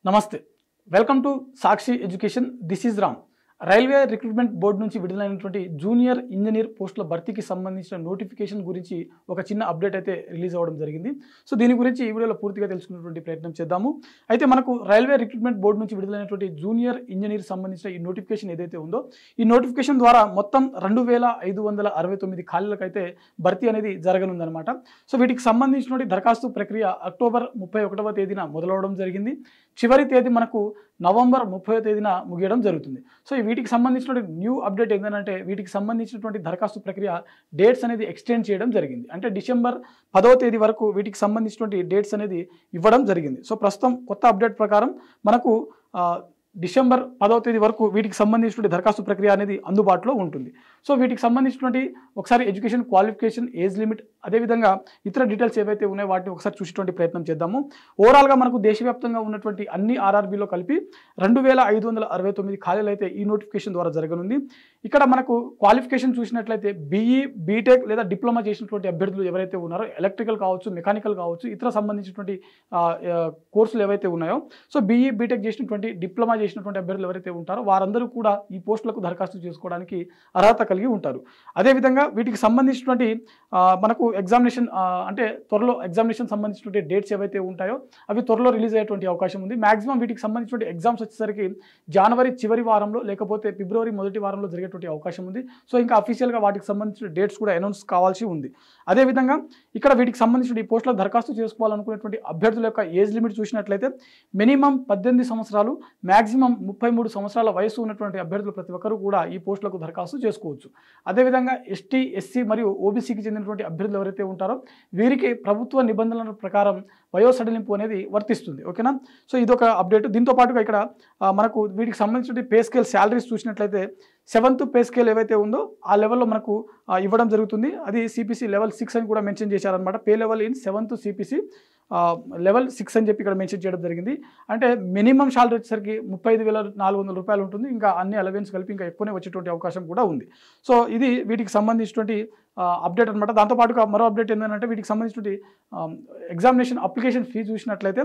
నమస్తే welcome to Sakshi education this is Ram railway recruitment board నుంచి విడుదలైనటువంటి జూనియర్ ఇంజనీర్ పోస్టుల భర్తీకి సంబంధించిన నోటిఫికేషన్ గురించి ఒక చిన్న అప్డేట్ అయితే రిలీజ్ అవ్వడం జరిగింది. సో దీని గురించి ఈ వీడియోలో పూర్తిగా తెలుసుకునేటువంటి ప్రయత్నం చేద్దాము. అయితే మనకు రైల్వే రిక్రూట్మెంట్ బోర్డు నుంచి విడుదలైనటువంటి జూనియర్ ఇంజనీర్ సంబంధించిన ఈ నోటిఫికేషన్ ఏదైతే ఉందో ఈ నోటిఫికేషన్ ద్వారా మొత్తం 2569 ఖాళీలకైతే భర్తీ అనేది జరగనుందనమాట. సో వీటికి సంబంధించినటువంటి దరఖాస్తు ప్రక్రియ అక్టోబర్ 31వ తేదీన మొదలవడం జరిగింది. చివరి తేదీ మనకు నవంబర్ 30వ తేదీన ముగియడం జరుగుతుంది. సో వీటికి సంబంధించినటువంటి న్యూ అప్డేట్ ఏంటంటే వీటికి సంబంధించినటువంటి దరఖాస్తు ప్రక్రియ డేట్స్ అనేది ఎక్స్టెండ్ చేయడం జరిగింది. అంటే డిసెంబర్ 10వ తేదీ వరకు వీటికి సంబంధించినటువంటి డేట్స్ అనేది ఇవ్వడం జరిగింది. సో ప్రస్తుతం కొత్త అప్డేట్ ప్రకారం మనకు డిసెంబర్ 10వ తేదీ వరకు వీటికి సంబంధించినటువంటి దరఖాస్తు ప్రక్రియ అనేది అందుబాటులో ఉంటుంది. సో వీటికి సంబంధించినటువంటి ఒకసారి ఎడ్యుకేషన్ క్వాలిఫికేషన్ ఏజ్ లిమిట్ అదేవిధంగా ఇతర డీటెయిల్స్ ఏవైతే ఉన్నాయో వాటిని ఒకసారి చూసేటువంటి ప్రయత్నం చేద్దాము. ఓవరాల్గా మనకు దేశవ్యాప్తంగా ఉన్నటువంటి అన్ని ఆర్ఆర్బీలో కలిపి 2569 ఖాళీలు అయితే ఈ నోటిఫికేషన్ ద్వారా జరగనుంది. ఇక్కడ మనకు క్వాలిఫికేషన్ చూసినట్లయితే బీఈ బీటెక్ లేదా డిప్లొమా చేసినటువంటి అభ్యర్థులు ఎవరైతే ఉన్నారో ఎలక్ట్రికల్ కావచ్చు మెకానికల్ కావచ్చు ఇతర సంబంధించినటువంటి కోర్సులు ఏవైతే ఉన్నాయో సో బీఈ బీటెక్ చేసినటువంటి డిప్లొమా చేసినటువంటి అభ్యర్థులు ఎవరైతే ఉంటారో వారందరూ కూడా ఈ పోస్టులకు దరఖాస్తు చేసుకోవడానికి అర్హత కలిగి ఉంటారు. అదేవిధంగా వీటికి సంబంధించినటువంటి మనకు ఎగ్జామినేషన్ అంటే త్వరలో ఎగ్జామినేషన్ సంబంధించినటువంటి డేట్స్ ఏవైతే ఉంటాయో అవి త్వరలో రిలీజ్ అయ్యేటువంటి అవకాశం ఉంది. మాక్సిమం వీటికి సంబంధించినటువంటి ఎగ్జామ్స్ వచ్చేసరికి జనవరి చివరి వారంలో లేకపోతే ఫిబ్రవరి మొదటి వారంలో జరిగేటువంటి అవకాశం ఉంది. సో ఇంకా అఫీషియల్గా వాటికి సంబంధించిన డేట్స్ కూడా అనౌన్స్ కావాల్సి ఉంది. అదేవిధంగా ఇక్కడ వీటికి సంబంధించిన ఈ పోస్టులకు దరఖాస్తు చేసుకోవాలనుకునేటువంటి అభ్యర్థుల యొక్క ఏజ్ లిమిట్ చూసినట్లయితే మినిమం 18 సంవత్సరాలు మ్యాక్సిమం 33 సంవత్సరాల వయసు ఉన్నటువంటి అభ్యర్థులు ప్రతి ఒక్కరు కూడా ఈ పోస్టులకు దరఖాస్తు చేసుకోవచ్చు. అదేవిధంగా ఎస్టీ ఎస్సీ మరియు ఓబీసీకి చెందినటువంటి అభ్యర్థులు ఎవరైతే ఉంటారో వీరికి ప్రభుత్వ నిబంధనల ప్రకారం వయో సడలింపు అనేది వర్తిస్తుంది. ఓకేనా. సో ఇదొక అప్డేట్. దీంతో పాటుగా ఇక్కడ మనకు వీటికి సంబంధించిన పే స్కేల్ శాలరీస్ చూసినట్లయితే 7th పే స్కేల్ ఏవైతే ఉందో ఆ లెవెల్లో మనకు ఇవ్వడం జరుగుతుంది. అది సిపిసి లెవెల్ 6 అని కూడా మెన్షన్ చేశారనమాట. Pay level in 7th CPC level 6 అని చెప్పి ఇక్కడ మెన్షన్ చేయడం జరిగింది. అంటే మినిమం శాలరీ వచ్చేసరికి 35,400 రూపాయలు ఉంటుంది. ఇంకా అన్ని అలవెన్స్ కలిపి ఇంకా ఎక్కువనే వచ్చేటువంటి అవకాశం కూడా ఉంది. సో ఇది వీటికి సంబంధించినటువంటి అప్డేట్ అనమాట. దాంతోపాటుగా మరో అప్డేట్ ఏంటంటే వీటికి సంబంధించినటువంటి ఎగ్జామినేషన్ అప్లికేషన్ ఫీ చూసినట్లయితే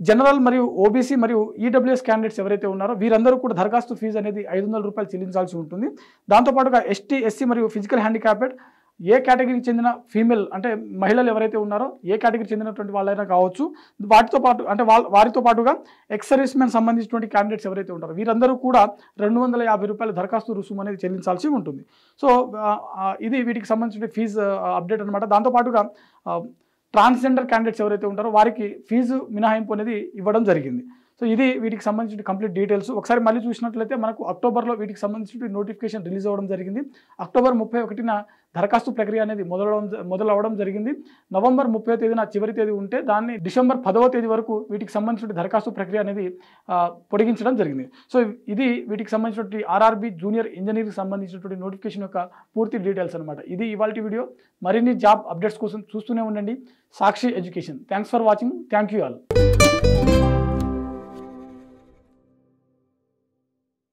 జనరల్ మరియు ఓబీసీ మరియు ఈడబ్ల్యూఎస్ క్యాండిడేట్స్ ఎవరైతే ఉన్నారో వీరందరూ కూడా దరఖాస్తు ఫీజు అనేది 500 రూపాయలు చెల్లించాల్సి ఉంటుంది. దాంతోపాటుగా ఎస్టీ ఎస్సీ మరియు ఫిజికల్ హ్యాండిక్యాప్డ్ ఏ కేటగిరీకి చెందిన ఫీమేల్ అంటే మహిళలు ఎవరైతే ఉన్నారో ఏ కేటగిరీకి చెందినటువంటి వాళ్ళైనా కావచ్చు వాటితో పాటు అంటే వారితో పాటుగా ఎక్స్ సర్వీస్ మెన్ సంబంధించినటువంటి క్యాండిడేట్స్ ఎవరైతే ఉంటారో వీరందరూ కూడా 250 రూపాయల దరఖాస్తు రుసుము అనేది చెల్లించాల్సి ఉంటుంది. సో ఇది వీటికి సంబంధించిన ఫీజు అప్డేట్ అనమాట. దాంతోపాటుగా ట్రాన్స్జెండర్ క్యాండిడేట్స్ ఎవరైతే ఉంటారో వారికి ఫీజు మినహాయింపు అనేది ఇవ్వడం జరిగింది. సో ఇది వీటికి సంబంధించిన కంప్లీట్ డీటెయిల్స్. ఒకసారి మళ్ళీ చూసినట్లయితే మనకు అక్టోబర్లో వీటికి సంబంధించిన నోటిఫికేషన్ రిలీజ్ అవ్వడం జరిగింది. అక్టోబర్ 31న దరఖాస్తు ప్రక్రియ అనేది మొదలవడం జరిగింది. నవంబర్ 30వ తేదీన చివరి తేదీ ఉంటే దాన్ని డిసెంబర్ 10వ తేదీ వరకు వీటికి సంబంధించిన దరఖాస్తు ప్రక్రియ అనేది పొడిగించడం జరిగింది. సో ఇది వీటికి సంబంధించినటువంటి ఆర్ఆర్బీ జూనియర్ ఇంజనీర్కి సంబంధించినటువంటి నోటిఫికేషన్ యొక్క పూర్తి డీటెయిల్స్ అనమాట. ఇది ఇవాల్టి వీడియో. మరిన్ని జాబ్ అప్డేట్స్ కోసం చూస్తూనే ఉండండి Sakshi education. Thanks for watching. Thank you all.